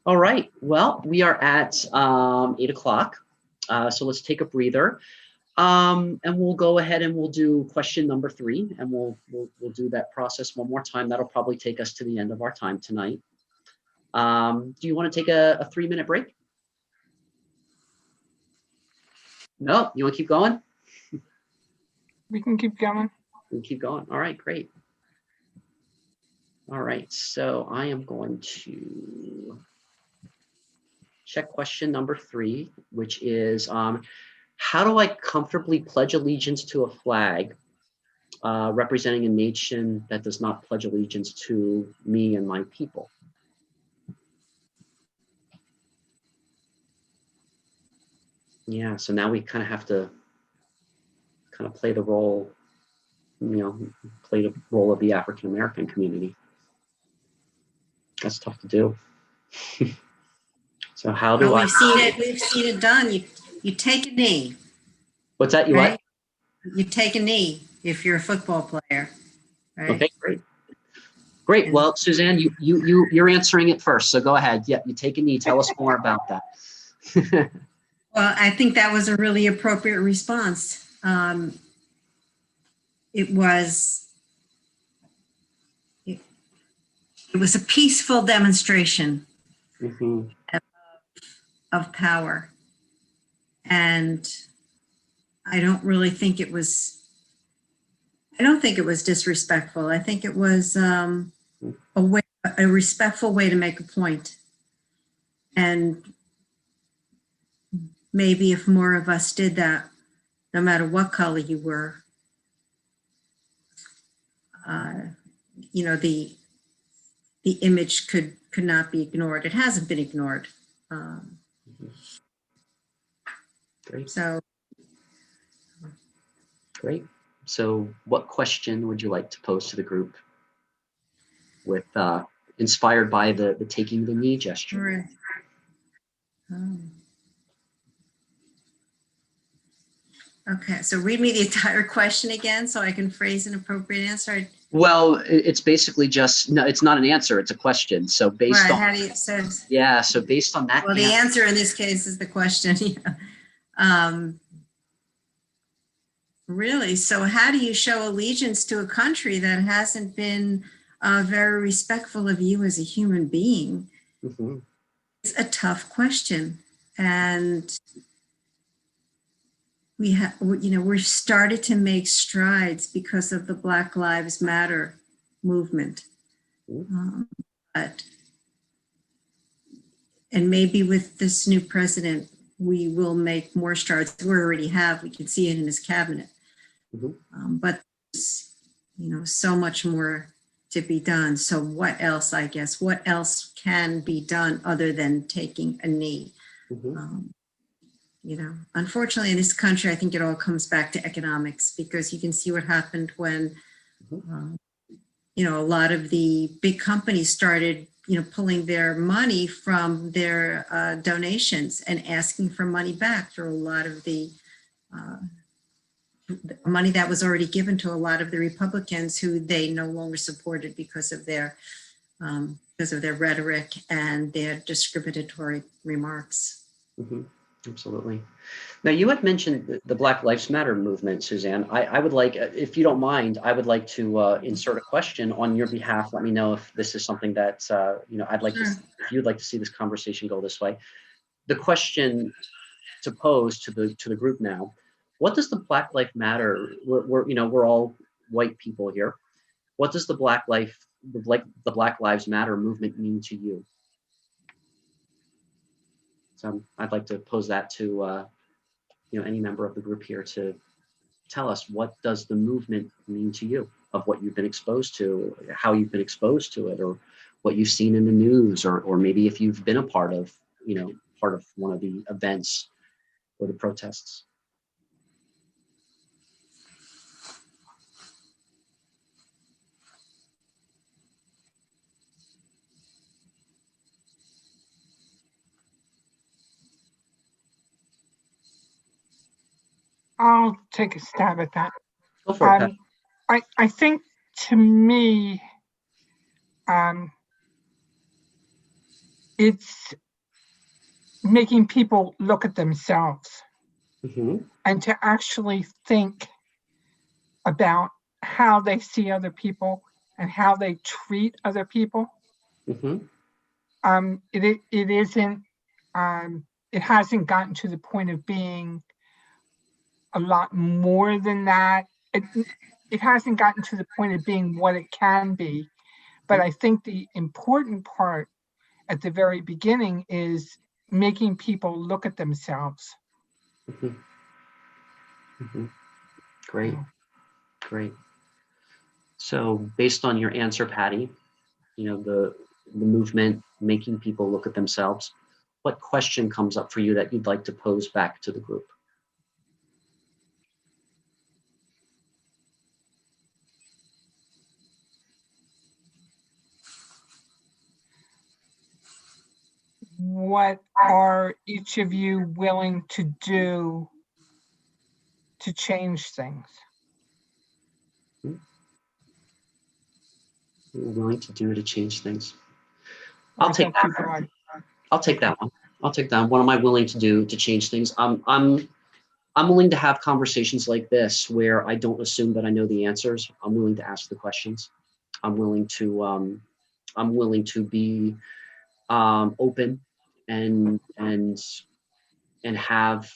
All right. Well, we are at 8 o'clock. So let's take a breather. And we'll go ahead and we'll do question number 3, and we'll do that process one more time. That'll probably take us to the end of our time tonight. Do you want to take a 3-minute break? No, you want to keep going? We can keep going. We can keep going. All right, great. All right, so I am going to check question number 3, which is, how do I comfortably pledge allegiance to a flag representing a nation that does not pledge allegiance to me and my people? Yeah, so now we kind of have to kind of play the role, play the role of the African American community. That's tough to do. So how do I? We've seen it done. You take a knee. What's that? You right? what? You take a knee if you're a football player. Right? Okay, great. Great. And well, Suzanne, you're answering it first. So go ahead. Yeah, you take a knee. Tell us more about that. Well, I think that was a really appropriate response. It was a peaceful demonstration of power. And I don't really think it was, disrespectful. I think it was a respectful way to make a point. And maybe if more of us did that, no matter what color you were, the image could not be ignored. It hasn't been ignored. Great. So. Great. So what question would you like to pose to the group with inspired by the taking the knee gesture? Right. Okay, so read me the entire question again so I can phrase an appropriate answer. Well, it's basically just, no, it's not an answer, it's a question. So based on, how do you, yeah, so based on that. Well, the answer in this case is the question. Really, so how do you show allegiance to a country that hasn't been very respectful of you as a human being? It's a tough question. And we've started to make strides because of the Black Lives Matter movement. And maybe with this new president, we will make more strides. We already have. We can see it in his cabinet. But so much more to be done. So what else, I guess, what else can be done other than taking a knee? Unfortunately in this country, I think it all comes back to economics, because you can see what happened when, a lot of the big companies started, pulling their money from their donations and asking for money back for a lot of the money that was already given to a lot of the Republicans who they no longer supported because of their rhetoric and their discriminatory remarks. Absolutely. Now, you had mentioned the Black Lives Matter movement, Suzanne. I would like, if you don't mind, I would like to insert a question on your behalf. Let me know if this is something that, I'd like to, if you'd like to see this conversation go this way. The question to pose to the group now, what does the Black Lives Matter, we're all white people here. What does the Black Lives Matter movement mean to you? So I'd like to pose that to any member of the group here to tell us, what does the movement mean to you, of what you've been exposed to, how you've been exposed to it, or what you've seen in the news, or maybe if you've been a part of one of the events or the protests. I'll take a stab at that. Go for it, I think, to me, it's making people look at themselves Mhm, and to actually think about how they see other people and how they treat other people. mhm, It isn't, it hasn't gotten to the point of being a lot more than that. It hasn't gotten to the point of being what it can be. But I think the important part at the very beginning is making people look at themselves. mhm, mhm. Great, great. So based on your answer, Patty, the movement making people look at themselves, what question comes up for you that you'd like to pose back to the group? What are each of you willing to do to change things? What you're willing to do to change things? Or I'll is take that too that. broad? I'll take that one. I'll take that. What am I willing to do to change things? I'm willing to have conversations like this where I don't assume that I know the answers. I'm willing to ask the questions. I'm willing to be open and have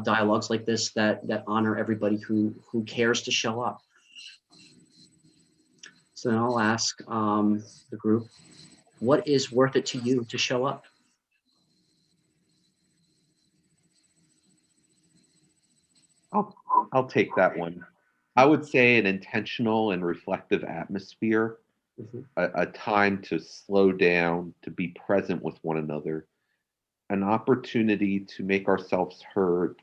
dialogues like this that honor everybody who cares to show up. So then I'll ask the group, what is worth it to you to show up? I'll take that one. I would say an intentional and reflective atmosphere, Mhm, a time to slow down, to be present with one another, an opportunity to make ourselves heard,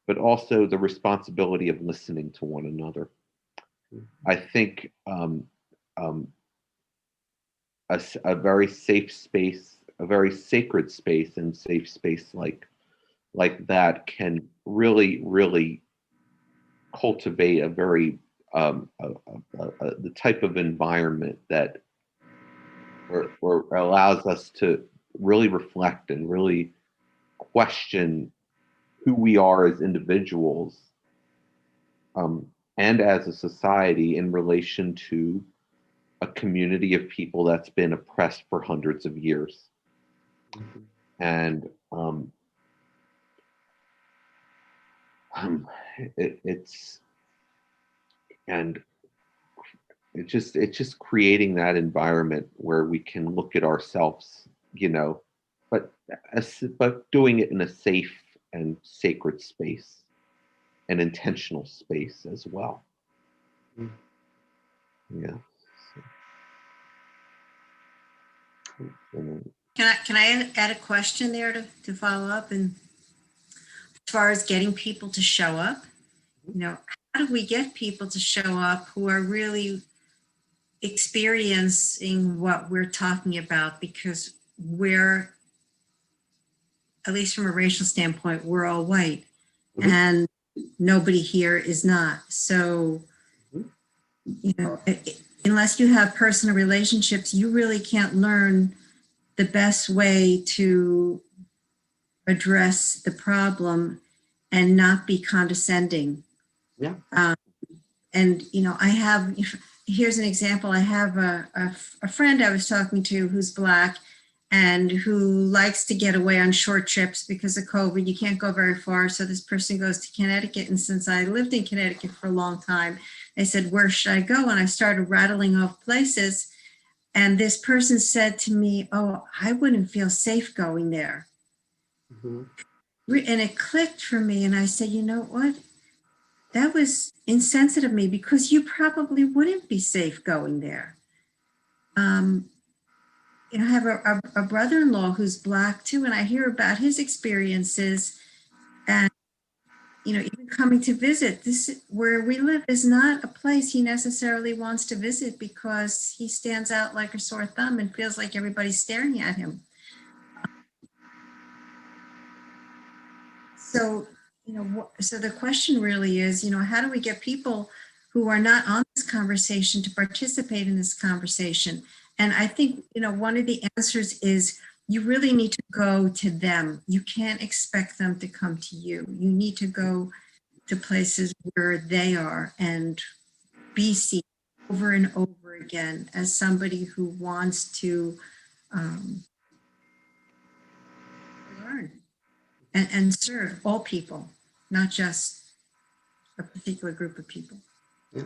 but also the responsibility of listening to one another. I think um, a very safe space, a very sacred space and safe space like that can really, really cultivate a very the type of environment that or allows us to really reflect and really question who we are as individuals um, and as a society in relation to a community of people that's been oppressed for hundreds of years. mhm, And um, it's and it's just creating that environment where we can look at ourselves, but but doing it in a safe and sacred space, an intentional space as well. mhm. Yeah. So, Can I add a question there to follow up? And as far as getting people to show up, how do we get people to show up who are really experiencing what we're talking about? Because we're, at least from a racial standpoint, we're all white, Mhm. and nobody here is not. So, Mhm. unless you have personal relationships, you really can't learn the best way to address the problem and not be condescending. Yeah. And I have, here's an example. I have a friend I was talking to who's Black and who likes to get away on short trips because of COVID. You can't go very far. So this person goes to Connecticut. And since I lived in Connecticut for a long time, they said, where should I go? And I started rattling off places. And this person said to me, oh, I wouldn't feel safe going there. Mhm. And it clicked for me. And I said, you know what? That was insensitive of me because you probably wouldn't be safe going there. I have a brother-in-law who's Black too, and I hear about his experiences. And even coming to visit, this where we live is not a place he necessarily wants to visit because he stands out like a sore thumb and feels like everybody's staring at him. So, so the question really is, how do we get people who are not on this conversation to participate in this conversation? And I think, one of the answers is you really need to go to them. You can't expect them to come to you. You need to go to places where they are and be seen over and over again as somebody who wants to learn and serve all people, not just a particular group of people. Yeah.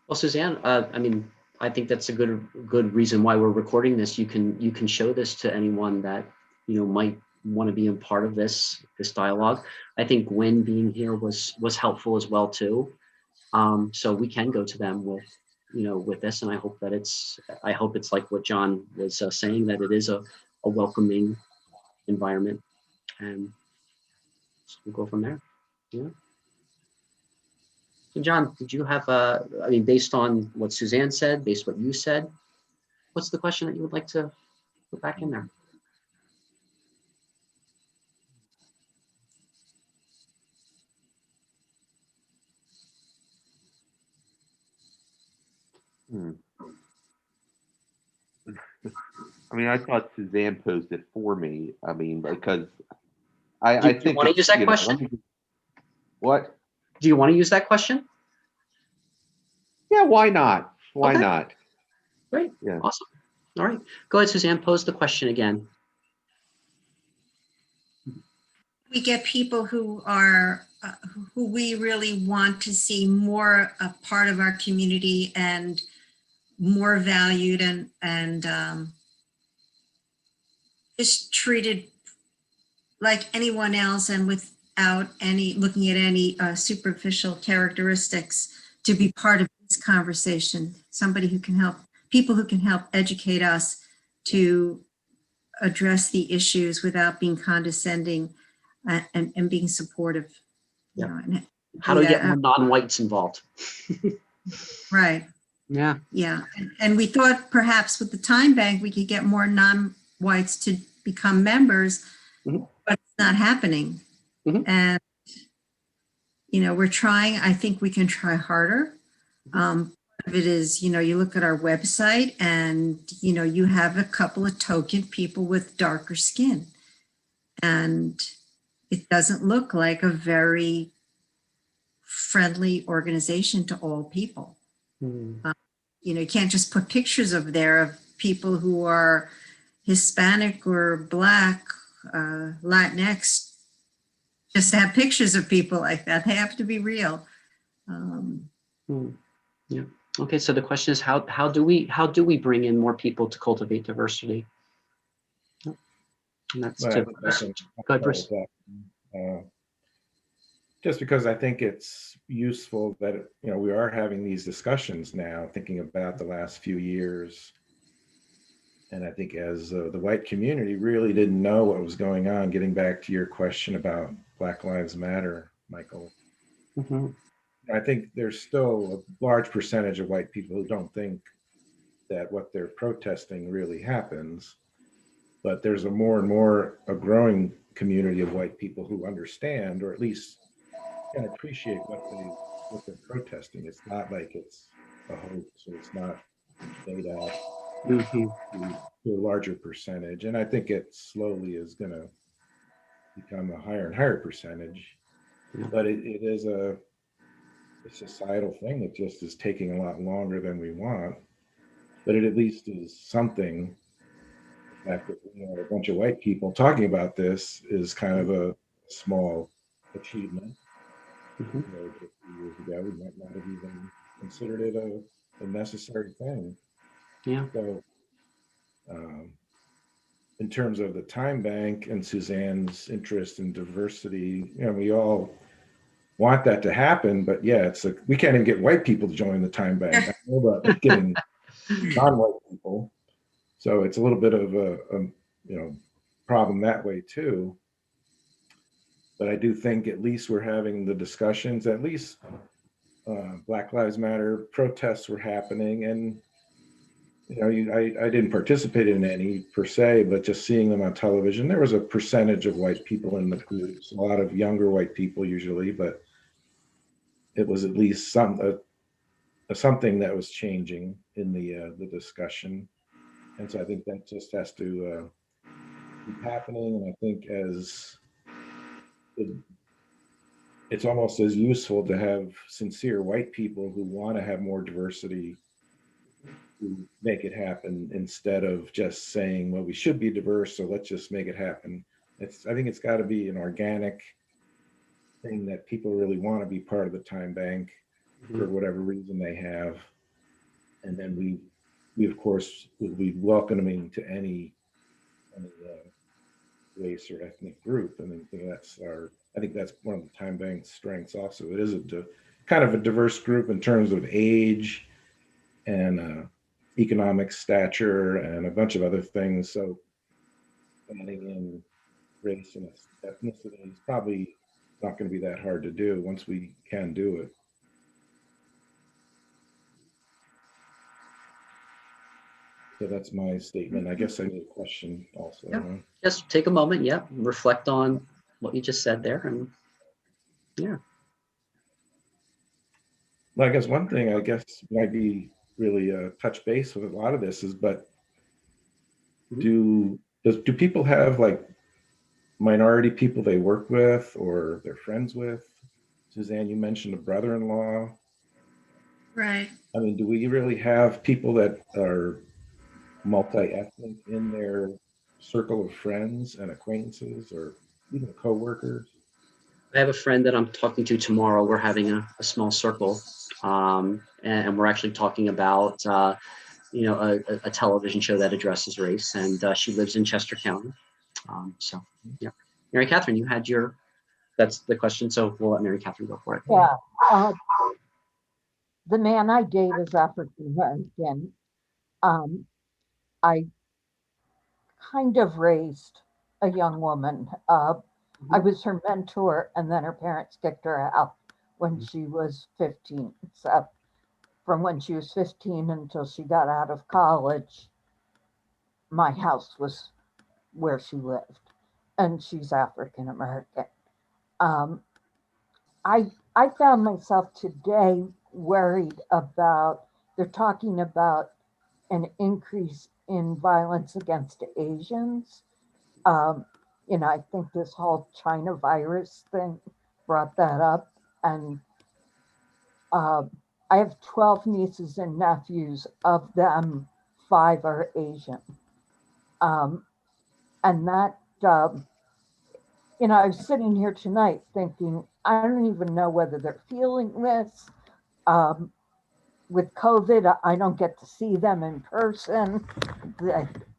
Well, Suzanne, I mean, I think that's a good reason why we're recording this. You can show this to anyone that might want to be a part of this dialogue. I think Gwen being here was helpful as well too. So we can go to them with this, and I hope it's like what John was saying, that it is a welcoming environment, and so we'll go from there. Yeah. So John, did you have I mean, based on what Suzanne said, based on what you said, what's the question that you would like to put back in there? I mean, I thought Suzanne posed it for me. I mean, because Do I you think want to use that question? What? Do you want to use that question? Yeah, why not? Why Okay. not? Great. Yeah. Awesome. All right. Go ahead, Suzanne. Pose the question again. We get people who are who we really want to see more a part of our community and more valued and just treated like anyone else and without any looking at any superficial characteristics, to be part of this conversation. Somebody who can help, people who can help educate us to address the issues without being condescending and being supportive. Yeah. And How do we get more non-whites involved? right. Yeah. Yeah. And we thought perhaps with the time bank, we could get more non-whites to become members, Mhm. but it's not happening. Mhm. And, we're trying. I think we can try harder. Part of it is, you look at our website and, you have a couple of token people with darker skin. And it doesn't look like a very friendly organization to all people. Mm. You can't just put pictures of people who are Hispanic or Black, Latinx, just to have pictures of people like that. They have to be real. Yeah. Okay. So the question is, how do we bring in more people to cultivate diversity? And that's Well, to I think Go ahead, Bruce. Just because I think it's useful that we are having these discussions now, thinking about the last few years. And I think as the white community really didn't know what was going on, getting back to your question about Black Lives Matter, Michael, I think there's still a large percentage of white people who don't think that what they're protesting really happens. But there's a growing community of white people who understand, or at least can appreciate what they're protesting. It's not like it's a hoax, or it's not made up to a larger percentage. And I think it slowly is going to become a higher and higher percentage. Yeah. But it is a societal thing that just is taking a lot longer than we want. But it at least is something. The fact that a bunch of white people talking about this is kind of a small achievement. Just a few years ago, we might not have even considered it a necessary thing. Yeah. So, in terms of the time bank and Suzanne's interest in diversity, we all want that to happen. But yeah, it's like we can't even get white people to join the time bank. I know about getting non-white people. So it's a little bit of a problem that way too. But I do think at least we're having the discussions. At least Black Lives Matter protests were happening, and I didn't participate in any per se, but just seeing them on television, there was a percentage of white people in the groups, a lot of younger white people usually, but it was at least something that was changing in the discussion. And so I think that just has to keep happening. And I think it's almost as useful to have sincere white people who want to have more diversity to make it happen instead of just saying, well, we should be diverse, so let's just make it happen. I think it's got to be an organic thing that people really want to be part of the time bank for whatever reason they have. And then we of course will be welcoming to any race or ethnic group. I mean, I think that's one of the time bank's strengths also. It is kind of a diverse group in terms of age and economic stature and a bunch of other things. So adding in race and ethnicity is probably not going to be that hard to do once we can do it. So that's my statement. I guess I need a question also. Yeah. Huh? Just take a moment, reflect on what you just said there, and Well, I guess one thing might be really touch base with a lot of this is, but do people have like minority people they work with or they're friends with? Suzanne, you mentioned a brother-in-law. Right. I mean, do we really have people that are multi-ethnic in their circle of friends and acquaintances or even coworkers? I have a friend that I'm talking to tomorrow. We're having a small circle, and we're actually talking about a television show that addresses race, and she lives in Chester County. So yeah, Mary Catherine, that's the question. So we'll let Mary Catherine go for it. Yeah. The man I date is African American. I kind of raised a young woman. I was her mentor, and then her parents kicked her out when she was 15. So from when she was 15 until she got out of college, my house was where she lived, and she's African American. Um, I found myself today worried about, they're talking about an increase in violence against Asians. Um, I think this whole China virus thing brought that up. And uh, I have 12 nieces and nephews, of them, 5 are Asian. Um, and that, I was sitting here tonight thinking, I don't even know whether they're feeling this. Um, with COVID, I don't get to see them in person.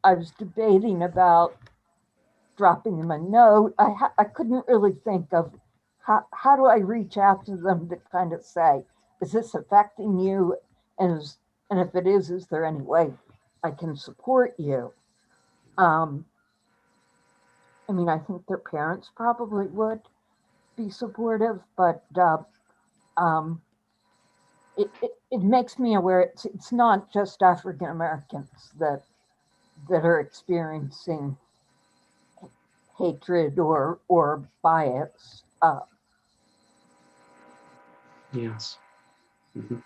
I was debating about dropping them a note. I couldn't really think of how do I reach out to them to kind of say, is this affecting you? And if it is there any way I can support you? I mean, I think their parents probably would be supportive, but um, it makes me aware it's not just African Americans that are experiencing hatred or bias. Yes. Mhm.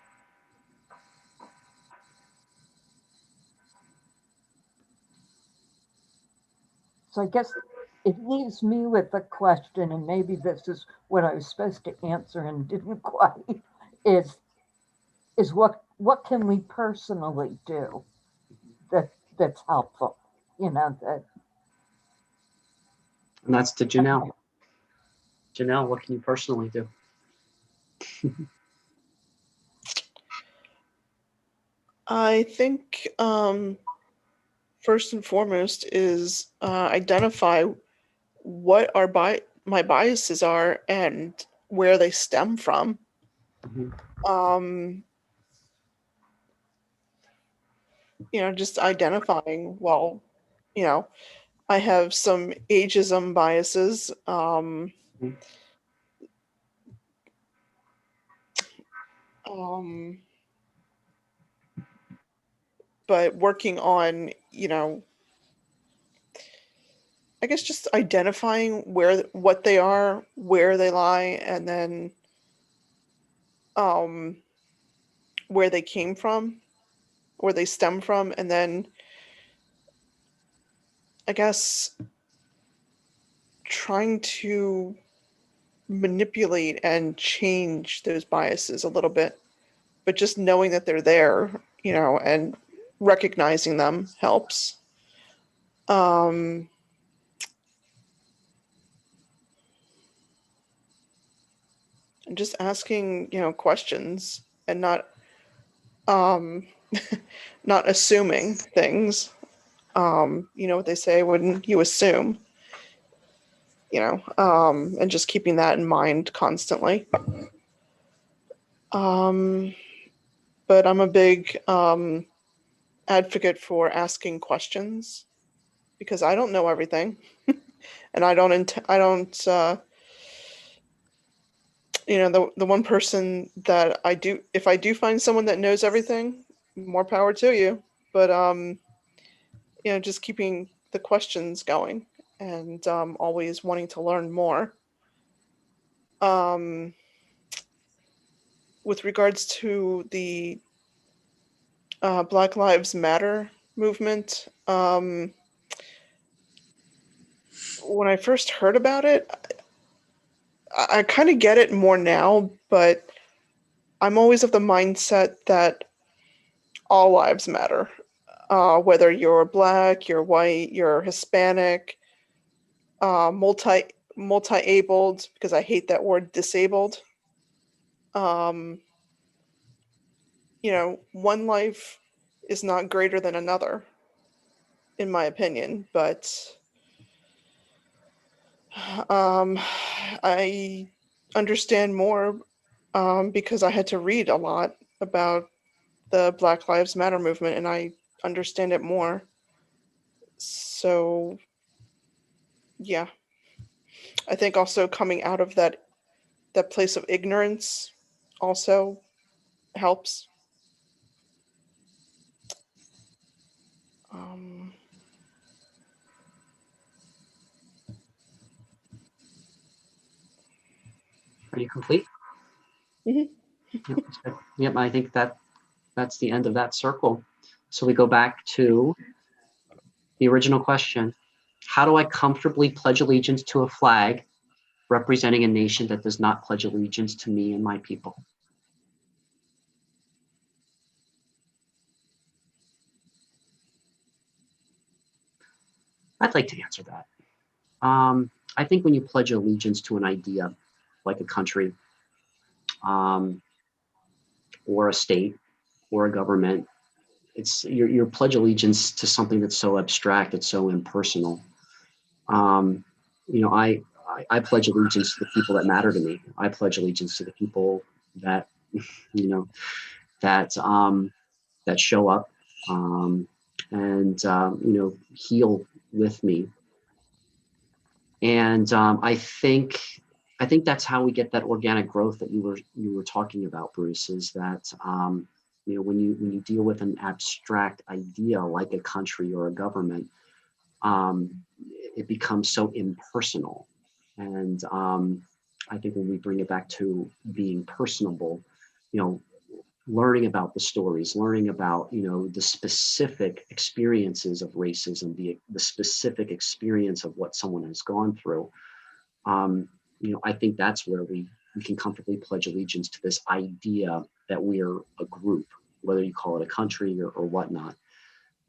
So I guess it leaves me with a question, and maybe this is what I was supposed to answer and didn't quite, is what can we personally do that's helpful? That. And that's to Janelle. Janelle, what can you personally do? I think first and foremost is identify what my biases are and where they stem from. Mhm. Just identifying, well, I have some ageism biases. Mhm. But working on, I guess just identifying what they are, where they lie, and then where they came from, where they stem from, and then I guess trying to manipulate and change those biases a little bit, but just knowing that they're there, you know, and recognizing them helps. And just asking, you know, questions and not not assuming things. You know what they say, when you assume, you know, and just keeping that in mind constantly. But I'm a big advocate for asking questions, because I don't know everything, and you know, the one person that I do, if I do find someone that knows everything, more power to you. But you know, just keeping the questions going, and always wanting to learn more. Um, with regards to the Black Lives Matter movement, when I first heard about it, I kind of get it more now, but I'm always of the mindset that all lives matter. Whether you're black, you're white, you're Hispanic, multi-abled, because I hate that word, disabled. Um, you know, one life is not greater than another, in my opinion. But I understand more because I had to read a lot about the Black Lives Matter movement, and I understand it more. So, yeah, I think also coming out of that place of ignorance also helps. Um, Are you complete? Mhm. Yep, that's good. Yep, I think that's the end of that circle. So we go back to the original question. How do I comfortably pledge allegiance to a flag representing a nation that does not pledge allegiance to me and my people? I'd like to answer that. I think when you pledge allegiance to an idea, like a country, or a state, or a government, it's your pledge allegiance to something that's so abstract, it's so impersonal. You know, I pledge allegiance to the people that matter to me. I pledge allegiance to the people that, you know, that that show up, and you know, heal with me. And I think that's how we get that organic growth that you were talking about, Bruce. Is that you know, when you deal with an abstract idea like a country or a government, it becomes so impersonal. And I think when we bring it back to being personable, you know, learning about the stories, learning about, you know, the specific experiences of racism, the specific experience of what someone has gone through, you know, I think that's where we can comfortably pledge allegiance to this idea that we're a group, whether you call it a country or whatnot.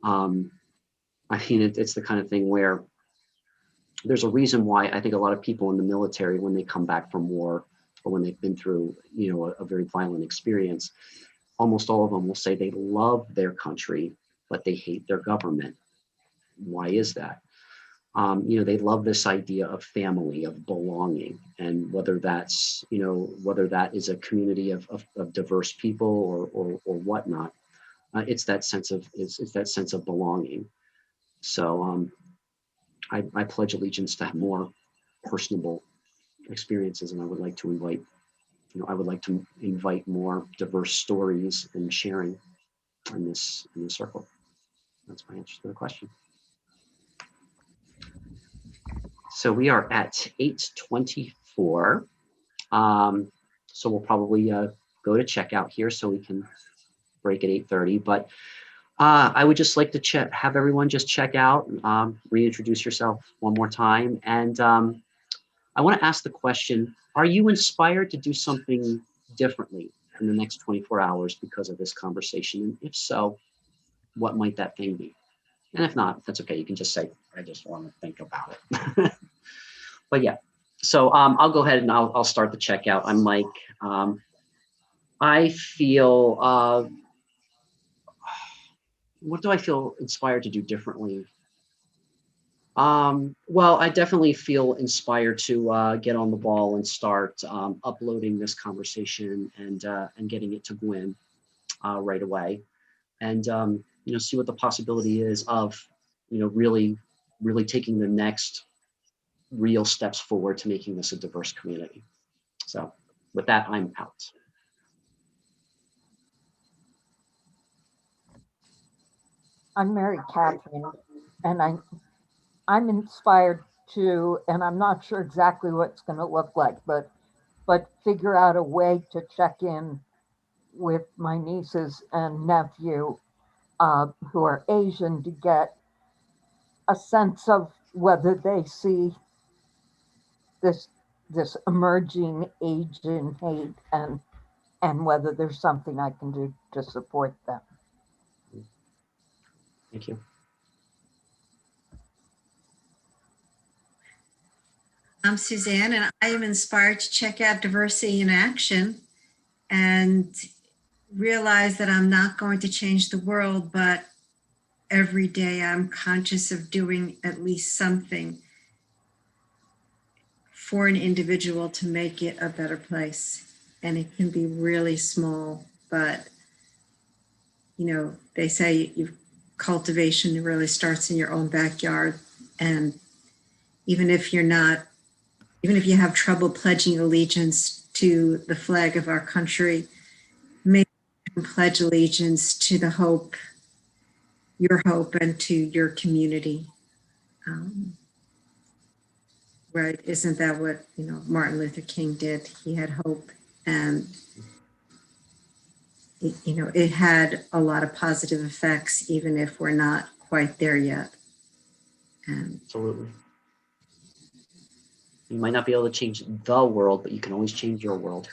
I mean, it's the kind of thing where there's a reason why I think a lot of people in the military, when they come back from war or when they've been through, you know, a very violent experience, almost all of them will say they love their country, but they hate their government. Why is that? You know, they love this idea of family, of belonging, and whether that's, you know, whether that is a community of diverse people or whatnot, it's that sense of it's that sense of belonging. So I pledge allegiance to have more personable experiences, and I would like to invite, you know, I would like to invite more diverse stories and sharing in this circle. That's my answer to the question. So we are at 8:24. So we'll probably go to checkout here so we can break at 8:30. But I would just like to have everyone just check out, reintroduce yourself one more time, and I want to ask the question, are you inspired to do something differently in the next 24 hours because of this conversation? And if so, what might that thing be? And if not, that's okay. You can just say, I just want to think about it. But yeah, so I'll go ahead and I'll start the checkout. I'm Mike. I feel, what do I feel inspired to do differently? Well, I definitely feel inspired to get on the ball and start uploading this conversation and getting it to Gwen right away, and see what the possibility is of really taking the next real steps forward to making this a diverse community. So with that, I'm out. I'm Mary Catherine, and I'm inspired to, and I'm not sure exactly what it's going to look like, but figure out a way to check in with my nieces and nephew who are Asian to get a sense of whether they see this emerging Asian hate and whether there's something I can do to support them. Thank you. I'm Suzanne, and I am inspired to check out Diversity in Action and realize that I'm not going to change the world, but every day I'm conscious of doing at least something for an individual to make it a better place. And it can be really small, but they say cultivation really starts in your own backyard. And even if you have trouble pledging allegiance to the flag of our country, maybe you can pledge allegiance to the hope, your hope, and to your community. Right? Isn't that what Martin Luther King did? He had hope, and it had a lot of positive effects, even if we're not quite there yet. And Absolutely. You might not be able to change the world, but you can always change your world.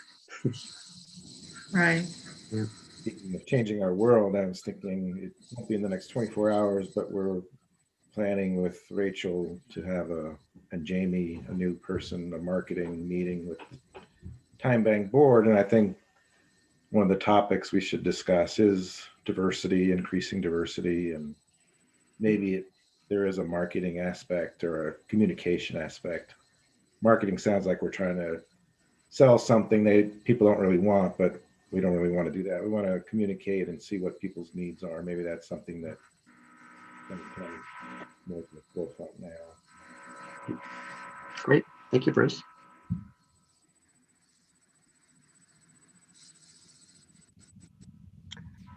right. Yeah. Speaking of changing our world, I was thinking it won't be in the next 24 hours, but we're planning with Rachel to have and Jamie, a new person, a marketing meeting with Time Bank Board. And I think one of the topics we should discuss is diversity, increasing diversity, and maybe there is a marketing aspect or a communication aspect. Marketing sounds like we're trying to sell something people don't really want, but we don't really want to do that. We want to communicate and see what people's needs are. Maybe that's something that can come more to the forefront now. Great. Thank you, Bruce.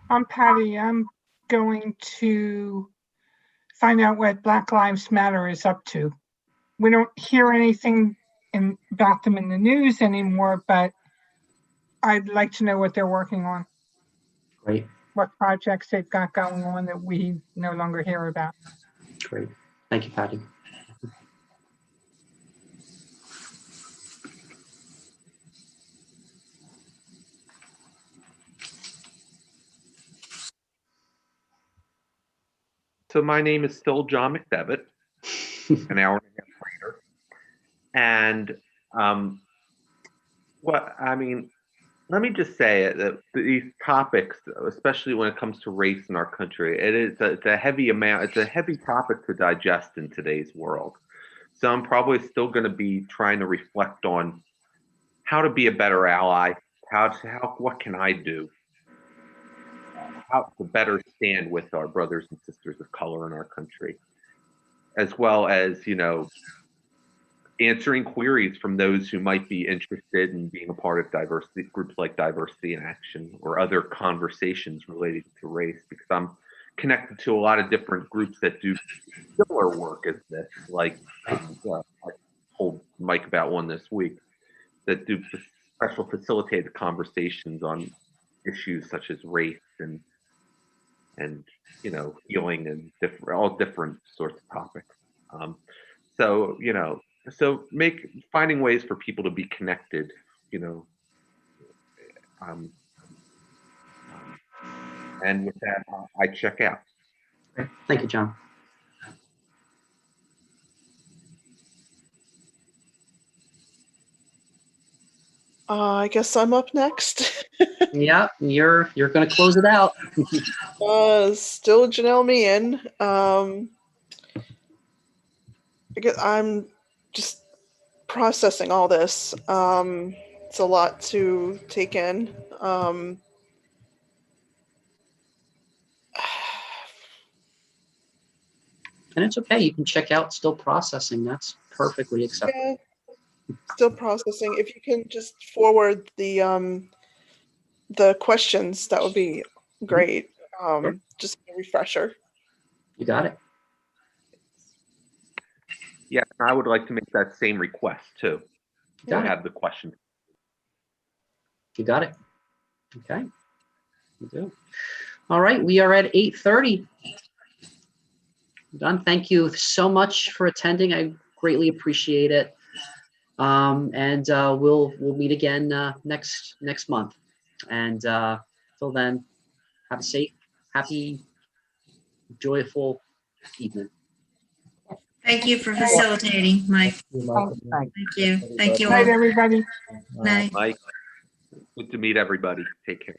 I'm Patty. I'm going to find out what Black Lives Matter is up to. We don't hear anything about them in the news anymore, but I'd like to know what they're working on. Great. What projects they've got going on that we no longer hear about. Great. Thank you, Patty. So my name is still John McDevitt, an hour and a half later. And let me just say that these topics, especially when it comes to race in our country, it's a heavy topic to digest in today's world. So I'm probably still going to be trying to reflect on how to be a better ally, what can I do, how to better stand with our brothers and sisters of color in our country, as well as, answering queries from those who might be interested in being a part of diversity groups like Diversity in Action or other conversations related to race, because I'm connected to a lot of different groups that do similar work as this. Like I told Mike about one this week that do special facilitated conversations on issues such as race and healing and all different sorts of topics. So So finding ways for people to be connected, and with that, I check out. Okay. Thank you, John. I guess I'm up next. Yeah, you're going to close it out. Still Janelle Meehan. I guess I'm just processing all this. It's a lot to take in. And it's okay. You can check out still processing. That's perfectly acceptable. Yeah, still processing. If you can just forward the questions, that would be great. Sure. Just a refresher. You got it. Yeah, I would like to make that same request too. To Got it. have the question. You got it. Okay. You do. All right. We are at 8:30. Done. Thank you so much for attending. I greatly appreciate it. And we'll meet again next month. And till then, have a safe, happy, joyful evening. Thank you for facilitating, Mike. Thanks, Mike. Thank you. Thank you Night, all. everybody. Night. Mike, good to meet everybody. Take care.